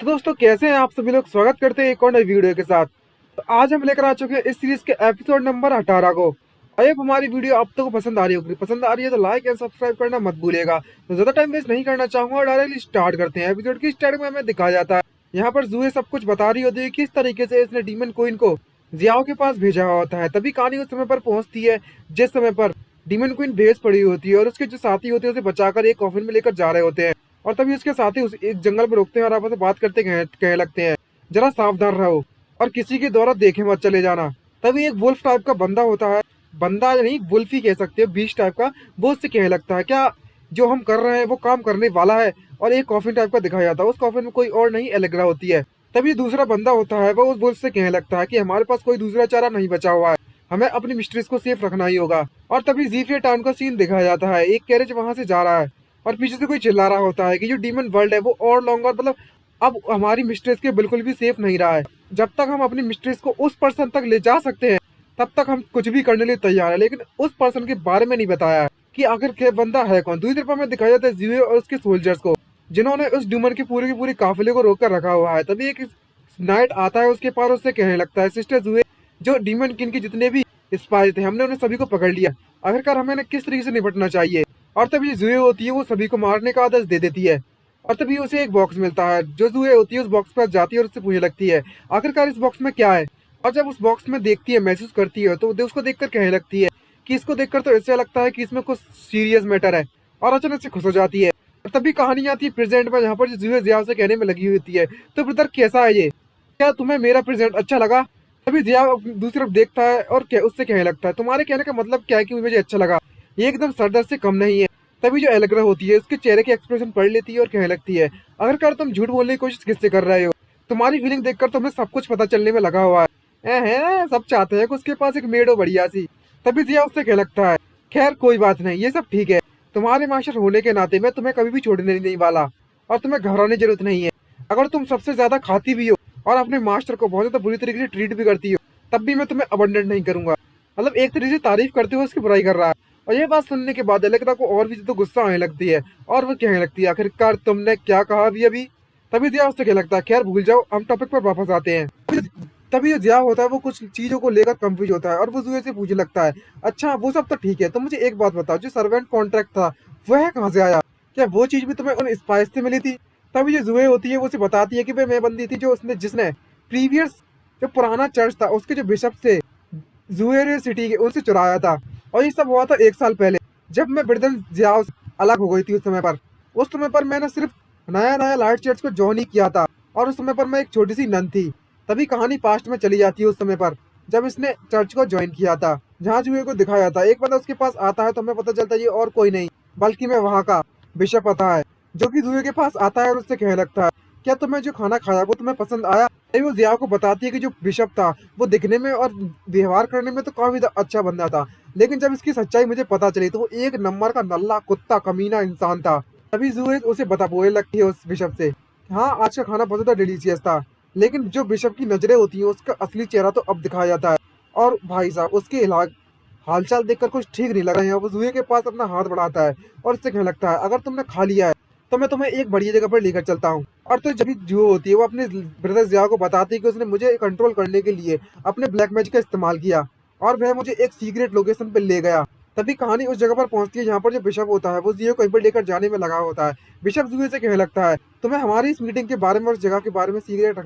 तो दोस्तों कैसे हैं आप सभी लोग। स्वागत करते हैं एक और नई वीडियो के साथ। तो आज हम लेकर आ चुके हैं इस सीरीज के एपिसोड नंबर 18 को। आई होप हमारी वीडियो आप तक पसंद आ रही होगी। पसंद आ रही है तो लाइक एंड सब्सक्राइब करना मत भूलिएगा। तो ज्यादा टाइम वेस्ट नहीं करना चाहूंगा और डायरेक्टली स्टार्ट करते हैं। एपिसोड की स्टार्टिंग में हमें दिखाया जाता है यहाँ पर जूहे सब कुछ बता रही होती है किस तरीके से इसने डीमन क्वीन को जियाओ के पास भेजा हुआ होता है। तभी कहानी उस समय पर पहुंचती है जिस समय पर डीमन क्वीन भेज पड़ी होती है और उसके जो साथी होते हैं उसे बचाकर एक कॉफिन में लेकर जा रहे होते हैं। और तभी उसके साथी उस एक जंगल में रोकते हैं और आपस में बात करते कहने लगते हैं जरा सावधान रहो और किसी के द्वारा देखे मत चले जाना। तभी एक वुल्फ टाइप का बंदा होता है, बंदा नहीं वुल्फ ही कह सकते हो, बीस्ट टाइप का, वो उससे कहने लगता है क्या जो हम कर रहे हैं वो काम करने वाला है। और एक कॉफिन टाइप का दिखाया जाता है, उस कॉफिन में कोई और नहीं एलेग्रा होती है। तभी दूसरा बंदा होता है वो उस वुल्फ से कहने लगता है कि हमारे पास कोई दूसरा चारा नहीं बचा हुआ है, हमें अपनी मिस्ट्रेस को सेफ रखना ही होगा। और तभी जीफिया टाउन का सीन दिखाया जाता है, एक कैरेज वहां से जा रहा है और पीछे से कोई चिल्ला रहा होता है कि जो डीमन वर्ल्ड है वो और लॉन्गर मतलब अब हमारी मिस्ट्रेस के बिल्कुल भी सेफ नहीं रहा है। जब तक हम अपनी मिस्ट्रेस को उस पर्सन तक ले जा सकते हैं तब तक हम कुछ भी करने लिए तैयार है। लेकिन उस पर्सन के बारे में नहीं बताया है कि आखिर के बंदा है कौन। दूसरी तरफ हमें दिखाया जाता है जियो और उसके सोल्जर्स को जिन्होंने उस डीमन के पूरे काफिले को रोक कर रखा हुआ है। तभी एक नाइट आता है उसके पास, उससे कहने लगता है सिस्टर जुए जो डीमन किन के जितने भी स्पाई थे हमने उन्हें सभी को पकड़ लिया, आखिरकार हमें किस तरीके से निपटना चाहिए। और तभी जुए होती है वो सभी को मारने का आदेश दे देती है। और तभी उसे एक बॉक्स मिलता है, जो जुए होती है उस बॉक्स पर जाती है और उससे पूछने लगती है आखिरकार इस बॉक्स में क्या है। और जब उस बॉक्स में देखती है, महसूस करती है, तो उसको देखकर कहने लगती है कि इसको देखकर तो ऐसा लगता है कि इसमें कुछ सीरियस मैटर है। और अचानक से खुश हो जाती है। और तभी कहानी आती है प्रेजेंट में, जहाँ पर जुए जिया से कहने में लगी हुई होती है तो ब्रदर कैसा है ये, क्या तुम्हें मेरा प्रेजेंट अच्छा लगा। तभी जिया दूसरी तरफ देखता है और उससे कहने लगता है तुम्हारे कहने का मतलब क्या है कि मुझे अच्छा लगा, ये एकदम सरदर्द से कम नहीं है। तभी जो एलेग्रा होती है उसके चेहरे के एक्सप्रेशन पढ़ लेती है और कहने लगती है आखिरकार तुम झूठ बोलने की कोशिश किससे कर रहे हो, तुम्हारी फीलिंग देखकर तुम्हें सब कुछ पता चलने में लगा हुआ है, सब चाहते हैं कि उसके पास एक मेड हो बढ़िया सी। तभी जिया उससे कहने लगता है खैर कोई बात नहीं, ये सब ठीक है, तुम्हारे मास्टर होने के नाते मैं तुम्हें कभी भी छोड़ने नहीं वाला और तुम्हें घबराने की जरूरत नहीं है। अगर तुम सबसे ज्यादा खाती भी हो और अपने मास्टर को बहुत ज्यादा बुरी तरीके से ट्रीट भी करती हो तब भी मैं तुम्हें अबंडन नहीं करूंगा। मतलब एक तरीके से तारीफ करते हुए उसकी बुराई कर रहा है। और ये बात सुनने के बाद एलेक्सा को और भी तो गुस्सा आने लगती है और वो कहने लगती है आखिरकार तुमने क्या कहा अभी। तभी जिया उससे कहने लगता है खैर भूल जाओ, हम टॉपिक पर वापस आते हैं। तभी जो जिया होता है वो कुछ चीजों को लेकर कंफ्यूज होता है और वो जुए से पूछने लगता है अच्छा वो सब तो ठीक है, तो मुझे एक बात बताओ जो सर्वेंट कॉन्ट्रैक्ट था वह कहाँ से आया, क्या वो चीज भी तुम्हें उन स्पाइस से मिली थी। तभी जो जुए होती है वो उसे बताती है कि भाई मैं बंदी थी जो उसने जिसने प्रीवियस जो पुराना चर्च था उसके जो बिशप से जुएरे सिटी के उनसे चुराया था। और ये सब हुआ था 1 साल पहले जब मैं ब्रिदन जियाओ से अलग हो गई थी। उस समय पर मैंने सिर्फ नया नया लाइट चर्च को ज्वाइन ही किया था और उस समय पर मैं एक छोटी सी नन थी। तभी कहानी पास्ट में चली जाती है उस समय पर जब इसने चर्च को ज्वाइन किया था, जहाँ जुए को दिखाया था। एक बंदा उसके पास आता है तो हमें पता चलता है ये और कोई नहीं बल्कि मैं वहाँ का बिशप आता है, जो कि जुए के पास आता है और उससे कहने लगता है क्या तुम्हें जो खाना खाया वो तुम्हें पसंद आया। तभी वो जिया को बताती है कि जो बिशप था वो दिखने में और व्यवहार करने में तो काफी अच्छा बंदा था, लेकिन जब इसकी सच्चाई मुझे पता चली तो वो एक नंबर का नल्ला कुत्ता कमीना इंसान था। तभी जुए उसे बता बोलने लगती है उस बिशप से हाँ आज का खाना बहुत ज्यादा डिलीशियस था, लेकिन जो बिशप की नजरें होती हैं उसका असली चेहरा तो अब दिखाया जाता है। और भाई साहब उसके इलाज हालचाल देखकर कुछ ठीक नहीं लग रहा है। वो जुए के पास अपना हाथ बढ़ाता है और उससे कहने लगता है अगर तुमने खा लिया है तो मैं तुम्हें एक बढ़िया जगह पर लेकर चलता हूँ। और तो जब जो होती है वो अपने ब्रदर जिया को बताती है कि उसने मुझे कंट्रोल करने के लिए अपने ब्लैक मैजिक का इस्तेमाल किया और वह मुझे एक सीक्रेट लोकेशन पर ले गया। तभी कहानी उस जगह पर पहुंचती है जहाँ पर जो बिशप होता है वो जियो को कहीं पर लेकर जाने में लगा होता है। बिशप जुए से कहने लगता है तुम्हें हमारी इस मीटिंग के बारे में और उस जगह के बारे में सीक्रेट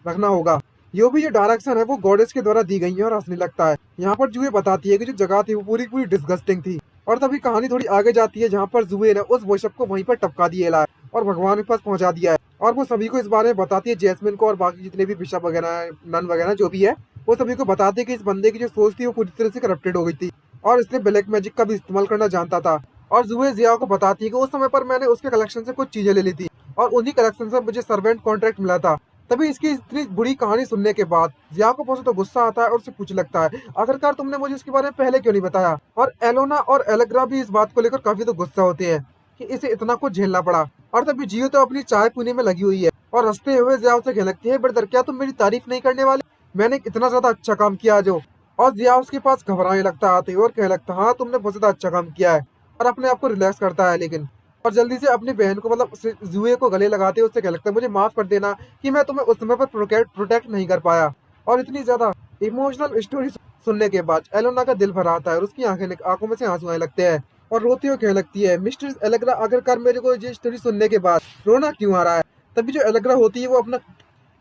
रखना होगा। यो भी जो डायरेक्शन है वो गॉडेस के द्वारा दी गई है और हंसने लगता है। यहाँ पर जुए बताती है कि जो जगह थी वो पूरी पूरी डिस्गस्टिंग थी। और तभी कहानी थोड़ी आगे जाती है जहाँ पर जुए ने उस बिशप को वहीं पर टपका दिया है और भगवान के पास पहुंचा दिया है। और वो सभी को इस बारे में बताती है, जैस्मिन को और बाकी जितने भी बिशप वगैरह नन वगैरह जो भी है वो सभी को बताती है कि इस बंदे की जो सोच थी वो पूरी तरह से करप्टेड हो गई थी और इसने ब्लैक मैजिक का भी इस्तेमाल करना जानता था। और जुए जिया को बताती है कि उस समय पर मैंने उसके कलेक्शन से कुछ चीजें ले ली थी और उन्हीं कलेक्शन से मुझे सर्वेंट कॉन्ट्रैक्ट मिला था। तभी इसकी इतनी बुरी कहानी सुनने के बाद जिया को बहुत तो गुस्सा आता है और उसे पूछने लगता है आखिरकार तुमने मुझे इसके बारे में पहले क्यों नहीं बताया। और एलोना और एलेग्रा भी इस बात को लेकर काफी तो गुस्सा होते हैं कि इसे इतना कुछ झेलना पड़ा। और तभी जियो तो अपनी चाय पीने में लगी हुई है और हंसते हुए जिया से कहने लगती है ब्रदर क्या तुम मेरी तारीफ नहीं करने वाले, मैंने इतना ज्यादा अच्छा काम किया जो। और जिया उसके पास घबराने लगता आते और कहने लगता हाँ तुमने बहुत ज्यादा अच्छा काम किया है और अपने आप को रिलैक्स करता है। लेकिन और जल्दी से अपनी बहन को मतलब जुए को गले लगाते हैं, उससे क्या लगता है मुझे माफ कर देना कि मैं तुम्हें उस समय पर प्रोटेक्ट नहीं कर पाया। और इतनी ज्यादा इमोशनल स्टोरी सुनने के बाद एलोना का दिल भर आता है और उसकी आंखों में से आंसू आने लगते हैं और रोती हुई कहने लगती है, मिस्टर एलेग्रा आखिरकार मेरे को ये स्टोरी सुनने के बाद रोना क्यों आ रहा है। तभी जो एलेग्रा होती है वो अपना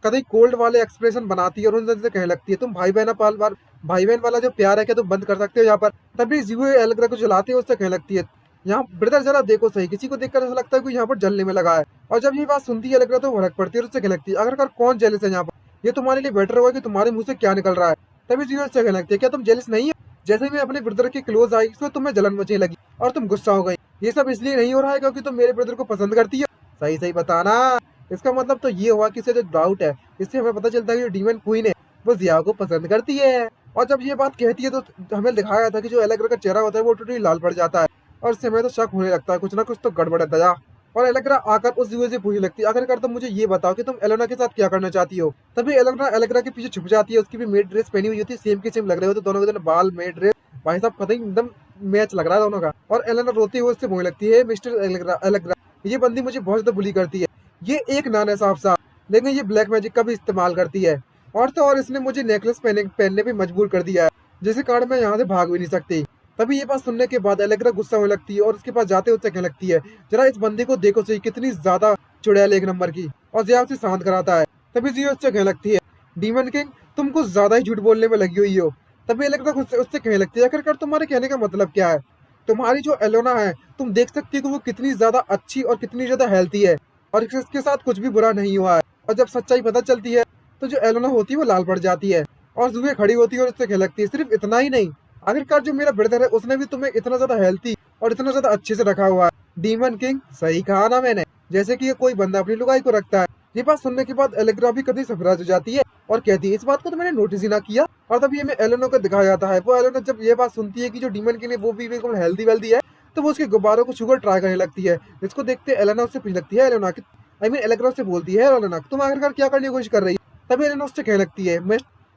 कभी कोल्ड वाले एक्सप्रेशन बनाती है और उनसे कहने लगती है, तुम भाई बहन वाला जो प्यार है क्या तुम बंद कर सकते हो यहाँ पर। तभी जुए एलेग्रा को जलाते हैं, उससे कहने लगती है, यहाँ ब्रदर जरा देखो सही, किसी को देखकर ऐसा लगता है कि यहाँ पर जलने में लगा है। और जब ये बात सुनती है एलेग्रा तो भड़क पड़ती है और उससे कहने लगती है, आखिरकार कौन जेलस है यहाँ पर, ये तुम्हारे लिए बेटर होगा कि तुम्हारे मुंह से क्या निकल रहा है। तभी जुए उससे कहने लगती है, क्या तुम जेलस नहीं है, जैसे मैं अपने ब्रदर के क्लोज आई तो तुम्हें जलन मचने लगी और तुम गुस्सा हो गई। ये सब इसलिए नहीं हो रहा है क्योंकि तुम मेरे ब्रदर को पसंद करती हो। सही सही बताना। इसका मतलब तो ये हुआ कि इसे जो डाउट है, इससे हमें पता चलता है कि जो डीमन क्वीन है वो जिया को पसंद करती है। और जब ये बात कहती है तो हमें दिखाया था कि जो एलेग्रा का चेहरा होता है वो टोटली लाल पड़ जाता है और इससे हमें तो शक होने लगता है कुछ ना कुछ तो गड़बड़ है दया। और एलेग्रा आकर उस जुए से पूछने लगती है, आखिरकार तुम मुझे ये बताओ कि तुम एलोना के साथ क्या करना चाहती हो। तभी एलोना एलेग्रा के पीछे छुप जाती है, उसकी भी मेड ड्रेस पहनी हुई होती है, सेम के सेम लग रहे होते दोनों के दोनों बाल, मेड ड्रेस, भाई साहब पता ही एकदम मैच लग रहा है दोनों का। और एलेना रोती हुई उससे बोलने लगती है, मिस्टर एलेग्रा एलेग्रा ये बंदी मुझे बहुत ज्यादा बुली करती है, ये एक नान है साफ साफ, लेकिन ये ब्लैक मैजिक का भी इस्तेमाल करती है। और तो और इसने मुझे नेकलेस पहनने पे मजबूर कर दिया है, जिसके कारण मैं यहाँ से भाग भी नहीं सकती। तभी ये बात सुनने के बाद एलेग्रा गुस्सा होने लगती है और उसके पास जाते उससे कहने लगती है, जरा इस बंदी को देखो सही, कितनी ज्यादा चुड़ैल एक नंबर की। और जिया उसे शांत कराता है। तभी जिया उससे कहने लगती है, डीमन किंग तुम कुछ ज्यादा ही झूठ बोलने में लगी हुई हो। तभी एलेग्रा उससे कहने लगती है, आखिरकार तुम्हारे कहने का मतलब क्या है। तुम्हारी जो एलोना है तुम देख सकती हो कि वो कितनी ज्यादा अच्छी और कितनी ज्यादा हेल्थी है और इसके साथ कुछ भी बुरा नहीं हुआ है। और जब सच्चाई पता चलती है तो जो एलोना होती है वो लाल पड़ जाती है और जुए खड़ी होती है और उससे कहने लगती है, सिर्फ इतना ही नहीं, आखिरकार जो मेरा ब्रदर है उसने भी तुम्हें इतना ज्यादा हेल्थी और इतना ज्यादा अच्छे से रखा हुआ है। डीमन किंग सही कहा ना मैंने, जैसे कि ये कोई बंदा अपनी लुगाई को रखता है। ये बात सुनने के बाद एलेग्रा भी कभी सरप्राइज हो जाती है और कहती है, इस बात को तो मैंने नोटिस ही ना किया। और तभी हमें एलोना को दिखाया जाता है, वो एलोना जब ये बात सुनती है कि जो डीमन किंग है वो भी बिल्कुल हेल्दी वेल्दी है तो वो उसके गुब्बारों को शुगर ट्राई करने लगती है। इसको देखते एलेना उससे पूछ लगती है, एलोना आई मीन एलेग्रा से बोलती है, एलेना तुम आखिरकार क्या करने की कोशिश कर रही है। तभी एलेना उससे कहने लगती है,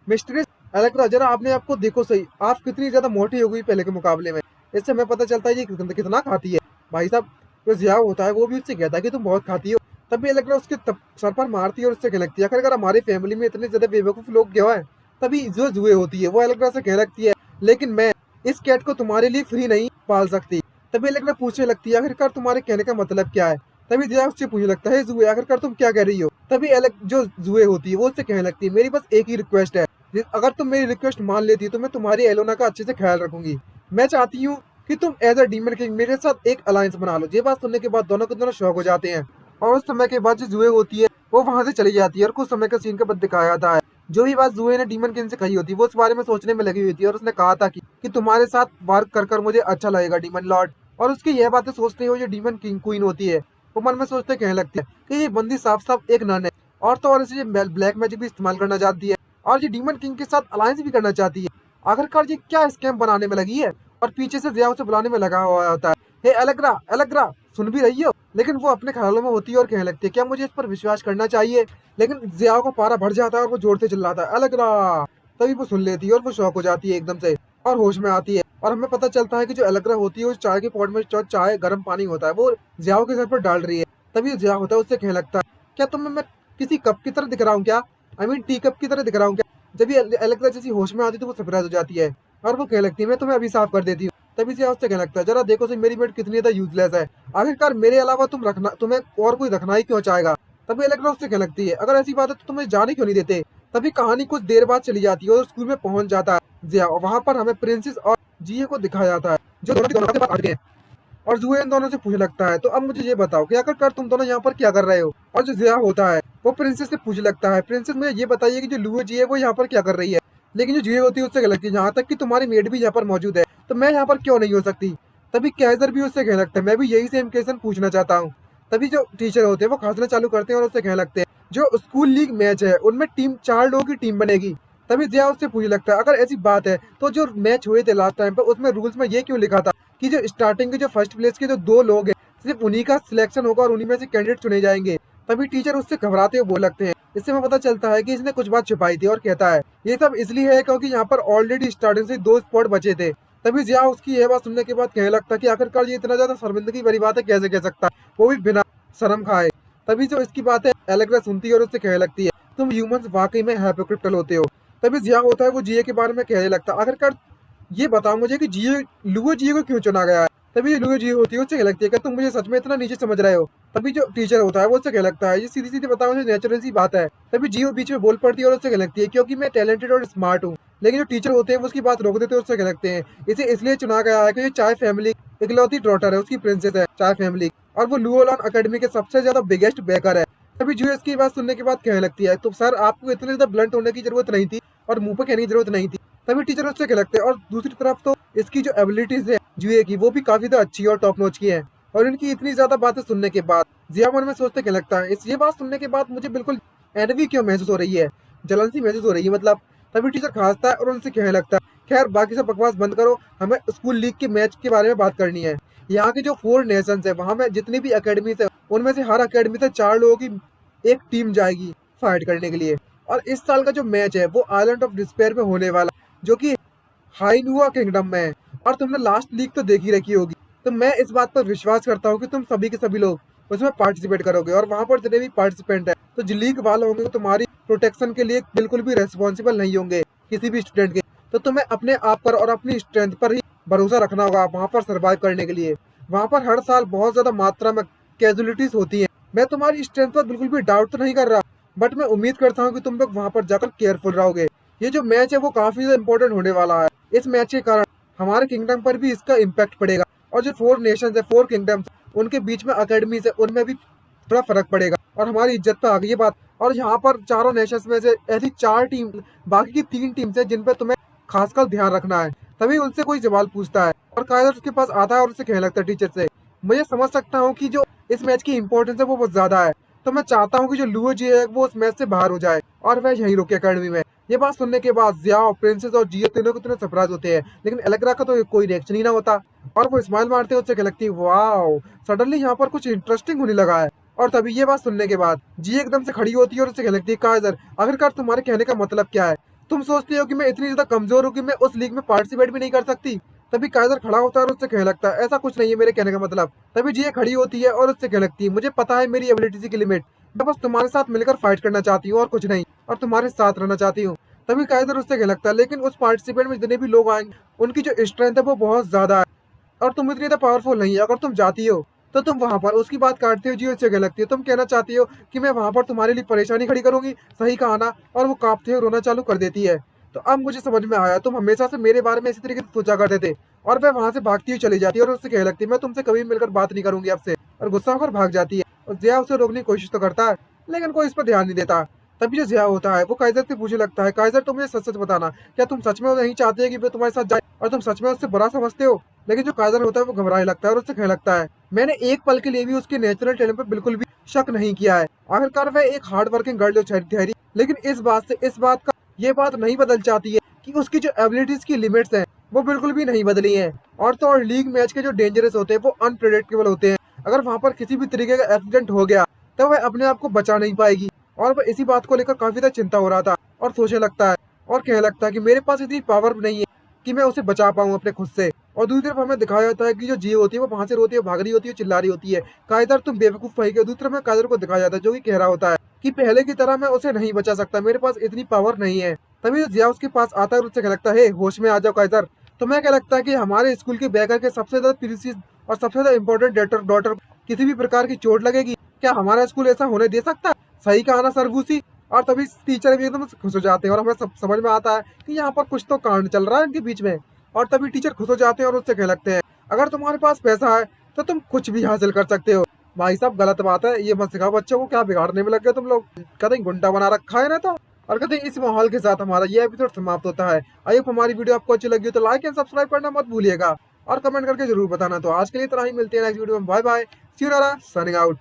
मिस्ट्रेस एलेग्रा जरा आपने आपको देखो सही, आप कितनी ज्यादा मोटी हो गई पहले के मुकाबले में। इससे हमें पता चलता है ये कितना खाती है। भाई साहब जो जिया होता है वो भी उससे कहता है कि तुम बहुत खाती हो। तभी एलेग्रा उसके सर पर मारती है और उससे कहने लगती है, आखिरकार हमारी फैमिली में इतने ज्यादा बेवकूफ लोग क्यों है। तभी जो जुए होती है वो एलेग्रा से कहने लगती है, लेकिन मैं इस कैट को तुम्हारे लिए फ्री नहीं पाल सकती। तभी एलेग्रा पूछने लगती है, आखिरकार तुम्हारे कहने का मतलब क्या है। तभी जिया उससे पूछने लगता है, जुए आखिरकार तुम क्या कह रही हो। तभी जो जुए होती है वो उससे कहने लगती है, मेरी बस एक ही रिक्वेस्ट है, अगर तुम मेरी रिक्वेस्ट मान लेती तो मैं तुम्हारी एलोना का अच्छे से ख्याल रखूंगी। मैं चाहती हूँ कि तुम एज अ डीमन किंग मेरे साथ एक अलायंस बना लो। ये बात सुनने के बाद दोनों के दोनों शौक हो जाते हैं और उस समय के बाद जो जुए होती है वो वहां से चली जाती है और कुछ समय का सीन के बाद दिखाया जाता है, जो भी बात जुए ने डीमन किंग से कही होती है वो उस बारे में सोचने में लगी हुई थी और उसने कहा था कि तुम्हारे साथ वर्क कर मुझे अच्छा लगेगा डीमन लॉर्ड। और उसकी यह बातें सोचते हुए जो डीमन किंग क्वीन होती है वो मन में सोचते कहने लगती है कि ये बंदी साफ साफ एक नन है और तो और इसे ब्लैक मैजिक भी इस्तेमाल करना चाहती है और ये डीमन किंग के साथ अलायंस भी करना चाहती है। आखिरकार ये क्या स्कैम बनाने में लगी है। और पीछे से जिया उसे बुलाने में लगा हुआ होता है, हे एलेग्रा एलेग्रा सुन भी रही हो। लेकिन वो अपने ख्यालों में होती है और कहने लगती है, क्या मुझे इस पर विश्वास करना चाहिए। लेकिन जिया को पारा भर जाता है और वो जोर से चिल्लाता है, एलेग्रा। तभी वो सुन लेती है और वो शॉक हो जाती है एकदम से और होश में आती है। और हमें पता चलता है कि जो एलेग्रा होती है उस चाय के पॉट में जो चाय गर्म पानी होता है वो जियाओ के सर पर डाल रही है। तभी जिया होता है उससे कहने लगता है, क्या तुम्हें मैं किसी कप की तरह दिख रहा हूँ क्या, आई मीन टी कप की तरह दिख रहा हूँ क्या। जब ये एलेक्सा जैसी होश में आती है तो वो सरप्राइज हो जाती है और वो कहने लगती है, मैं तुम्हें अभी साफ कर देती हूँ। तभी से उससे कहने लगता है, जरा देखो सही मेरी बेट कितनी ज्यादा यूजलेस है, आखिरकार मेरे अलावा तुम्हें और कोई रखना ही क्यों चाहेगा। तभी एलेक्सा उससे कहने लगती है, अगर ऐसी बात है तो तुम्हें जाने क्यों नहीं देते। तभी कहानी कुछ देर बाद चली जाती है और स्कूल में पहुंच जाता है जिया। वहां पर हमें प्रिंसेस और जिये को दिखाया जाता है जो दोनों के दोनों के पास आ गए हैं। और जुए इन दोनों से पूछने लगता है, तो अब मुझे ये बताओ कि आखिरकार तुम दोनों यहाँ पर क्या कर रहे हो। और जो जिया होता है वो प्रिंसेस से पूछने लगता है, प्रिंसेस मुझे ये बताइए कि जो लुओ जी है वो यहाँ पर क्या कर रही है। लेकिन जो जुए होती है उससे कहने लगती है, यहाँ तक कि तुम्हारी मेड भी यहाँ पर मौजूद है तो मैं यहाँ पर क्यों नहीं हो सकती। तभी कैजर भी उससे कहने लगता है, मैं भी यही सेम क्वेश्चन पूछना चाहता हूँ। तभी जो टीचर होते हैं वो खांसना चालू करते हैं और उससे कहने लगते हैं, जो स्कूल लीग मैच है उनमें टीम 4 लोगों की टीम बनेगी। तभी जिया उससे पूछने लगता है, अगर ऐसी बात है तो जो मैच हुए थे लास्ट टाइम पर उसमें रूल्स में ये क्यों लिखा था कि जो स्टार्टिंग के जो फर्स्ट प्लेस के जो 2 लोग हैं सिर्फ उन्हीं का सिलेक्शन होगा और उन्हीं में से कैंडिडेट चुने जाएंगे। तभी टीचर उससे घबराते हुए बोल लगते हैं, इससे हमें पता चलता है कि इसने कुछ बात छुपाई थी और कहता है, ये सब इसलिए है क्योंकि यहाँ पर ऑलरेडी स्टार्टिंग से 2 स्पॉट बचे थे तभी जिया उसकी यह बात सुनने के बाद कहने लगता है कि आखिरकार ये इतना ज्यादा शर्मिंदगी भरी बात है कैसे कह सकता है, वो भी बिना शर्म खाए। तभी जो इसकी बात है एलेग्रा सुनती है और उससे कहने लगती है तुम ह्यूमंस वाकई में हाइपोक्रिटिकल होते हो। तभी जिया होता है वो जिये के बारे में कहने लगता है आखिरकार ये बताओ मुझे कि जियो लुओ जियो को क्यों चुना गया है। तभी लुओ जियो होती है उससे कह लगती है कि तुम मुझे सच में इतना नीचे समझ रहे हो। तभी जो टीचर होता है वो उससे कह लगता है ये सीधी सीधी बताओ मुझे नेचुरल सी बात है। तभी जियो बीच में बोल पड़ती है और उससे कह लगती है क्योंकि मैं टैलेंटेड और स्मार्ट हूँ। लेकिन जो टीचर होते हैं वो उसकी बात रोक देते हैं और उससे कह लगते हैं इसे इसलिए चुना गया है कि ये चाय फैमिली इकलौती डॉटर है, उसकी प्रिंसेस है चाय फैमिली, और वो लुओलॉन अकेडमी के सबसे ज्यादा बिगेस्ट बैकर है। तभी जियो इसकी बात सुनने के बाद कहने लगती है तो सर आपको इतने ज्यादा ब्लंट होने की जरूरत नहीं थी और मुंह पर कहने की जरूरत नहीं थी। तभी टीचर उससे कह लगते हैं और दूसरी तरफ तो इसकी जो एबिलिटीज है जुए की वो भी काफी ज्यादा अच्छी और टॉप नॉच की है। और इनकी इतनी ज्यादा बातें सुनने के बाद जिया मन में सोचते क्या लगता है इस ये बात सुनने के बाद मुझे बिल्कुल एनवी क्यों महसूस हो रही है, जलन सी महसूस हो रही है मतलब। तभी टीचर खांसता है और उनसे कहने लगता है खैर बाकी सब बकवास बंद करो, हमें स्कूल लीग के मैच के बारे में बात करनी है। यहाँ की जो 4 नेशंस है वहां में जितनी भी अकेडमीज है उनमें से हर अकेडमी से 4 लोगों की एक टीम जाएगी फाइट करने के लिए। और इस साल का जो मैच है वो आइलैंड ऑफ डिस्पेयर में होने वाला जो कि हाइनुआ किंगडम में है। और तुमने लास्ट लीग तो देखी रखी होगी, तो मैं इस बात पर विश्वास करता हूँ कि तुम सभी के सभी लोग उसमें पार्टिसिपेट करोगे और वहां पर जितने भी पार्टिसिपेंट है तो जो लीग वाले होंगे वो तुम्हारी प्रोटेक्शन के लिए बिल्कुल भी रेस्पॉन्सिबल नहीं होंगे किसी भी स्टूडेंट के। तो तुम्हें अपने आप पर और अपनी स्ट्रेंथ पर ही भरोसा रखना होगा वहां पर सर्वाइव करने के लिए। वहां पर हर साल बहुत ज्यादा मात्रा में कैजुअलिटीज होती है। मैं तुम्हारी स्ट्रेंथ पर बिल्कुल भी डाउट तो नहीं कर रहा, बट मैं उम्मीद करता हूँ कि तुम लोग वहां पर जाकर केयरफुल रहोगे। ये जो मैच है वो काफी ज्यादा इंपॉर्टेंट होने वाला है। इस मैच के कारण हमारे किंगडम पर भी इसका इम्पैक्ट पड़ेगा और जो 4 नेशंस है 4 किंगडम्स उनके बीच में अकेडमीज है उनमें भी थोड़ा फर्क पड़ेगा और हमारी इज्जत पे आ गई ये बात। और यहाँ पर चारों नेशंस में से ऐसी 4 टीम बाकी की 3 टीम्स है जिन पे तुम्हें खासकर ध्यान रखना है। तभी उनसे कोई सवाल पूछता है और कायदर उसके पास आता है और उससे कहने लगता है टीचर से मुझे समझ सकता हूँ कि जो इस मैच की इंपॉर्टेंस है वो बहुत ज्यादा है, तो मैं चाहता हूँ कि जो लुओ जी है वो उस मैच से बाहर हो जाए और वह यहीं रुके अकेडमी में। ये बात सुनने के बाद जियाओ प्रिंसेस और जियो तीनों को इतने सरप्राइज होते हैं, लेकिन एलेग्रा का तो कोई रिएक्शन ही ना होता और वो स्माइल मारते उससे क्या लगती है वाओ सडनली यहाँ पर कुछ इंटरेस्टिंग होने लगा है। और तभी ये बात सुनने के बाद जी एकदम से खड़ी होती है और उससे क्या लगती है कायदर आखिरकार तुम्हारे कहने का मतलब क्या है, तुम सोचती हो कि मैं इतनी ज्यादा कमजोर हूँ कि मैं उस लीग में पार्टिसिपेट भी नहीं कर सकती। तभी कायदर खड़ा होता है और उससे कहने लगता है ऐसा कुछ नहीं है मेरे कहने का मतलब। तभी जी खड़ी होती है और उससे कहने लगती है मुझे पता है मेरी एबिलिटी की लिमिट, मैं बस तुम्हारे साथ मिलकर फाइट करना चाहती हूँ और कुछ नहीं, और तुम्हारे साथ रहना चाहती हूँ। तभी कायदर उससे कहने लगता है लेकिन उस पार्टिसिपेंट में जितने भी लोग आएंगे उनकी जो स्ट्रेंथ है वो बहुत ज्यादा है और तुम इतनी ज्यादा पावरफुल नहीं है, अगर तुम जाती हो तो तुम वहां पर उसकी बात काटते हो जी उससे कह लगती है तुम कहना चाहती हो कि मैं वहां पर तुम्हारे लिए परेशानी खड़ी करूंगी, सही कहा ना। और वो कांपते हुए रोना चालू कर देती है। तो अब मुझे समझ में आया तुम हमेशा से मेरे बारे में इसी तरीके से सोचा करते थे। और वह वहां से भागती हुई चली जाती है और उससे कह लगती है मैं तुमसे कभी मिलकर बात नहीं करूंगी आपसे, और गुस्सा होकर भाग जाती है। और जिया उसे रोकने की कोशिश तो करता है लेकिन कोई इस पर ध्यान नहीं देता। तभी जो जिया होता है वो काइजर से पूछने लगता है काइजर तुम मुझे सच सच बताना क्या तुम सच में नहीं चाहते कि मैं तुम्हारे साथ जाए और तुम सच में उससे बुरा समझते हो। लेकिन जो काइजर होता है वो घबराने लगता है और उससे कहने लगता है मैंने एक पल के लिए भी उसके नेचुरल टैलेंट पर बिल्कुल भी शक नहीं किया है। आखिरकार वह एक हार्ड वर्किंग गर्ल जो ठहरी, लेकिन इस बात से इस बात का ये बात नहीं बदल चाहती है कि उसकी जो एबिलिटीज की लिमिट्स हैं वो बिल्कुल भी नहीं बदली हैं। और तो और लीग मैच के जो डेंजरस होते हैं वो अनप्रेडिक्टेबल होते हैं, अगर वहां पर किसी भी तरीके का एक्सीडेंट हो गया तो वह अपने आप को बचा नहीं पाएगी। और वह इसी बात को लेकर काफी ज्यादा चिंता हो रहा था और सोचने लगता है और कहने लगता है कि मेरे पास इतनी पावर नहीं है कि मैं उसे बचा पाऊं अपने खुद से। और दूसरी तरफ हमें दिखाया जाता है कि जो जी होती है वो वहां से रोती है, भाग रही होती है, चिल्ला रही होती है कायदर तुम बेवकूफ भाई के। दूसरी तरफ में कायदर को दिखाया जाता है जो कि कह रहा होता है कि पहले की तरह मैं उसे नहीं बचा सकता, मेरे पास इतनी पावर नहीं है। तभी जिया उसके पास आता है और उससे क्या लगता है होश में आ जाओ कायदर। तुम्हें क्या लगता है कि हमारे स्कूल के बैकर के सबसे ज्यादा प्रीसियस और सबसे ज्यादा इंपॉर्टेंट डॉटर किसी भी प्रकार की चोट लगेगी, क्या हमारा स्कूल ऐसा होने दे सकता है? सही कहा ना सरगूसी। और तभी टीचर भी एकदम खुश हो जाते हैं और हमें सब समझ में आता है कि यहाँ पर कुछ तो कांड चल रहा है इनके बीच में। और तभी टीचर खुश हो जाते हैं और उससे कहने लगते हैं अगर तुम्हारे पास पैसा है तो तुम कुछ भी हासिल कर सकते हो। भाई साहब गलत बात है, ये मत सिखाओ बच्चों को, क्या बिगाड़ने में लग गए तुम लोग, कहीं गुंडा बना रखा है ना। तो और कहते हैं इस माहौल के साथ हमारा ये एपिसोड समाप्त होता है। आई होप हमारी वीडियो आपको अच्छी लगी हो तो लाइक एंड सब्सक्राइब करना मत भूलिएगा और कमेंट करके जरूर बताना। तो आज के लिए इतना ही, मिलते हैं नेक्स्ट वीडियो में, bye bye, see you, signing out.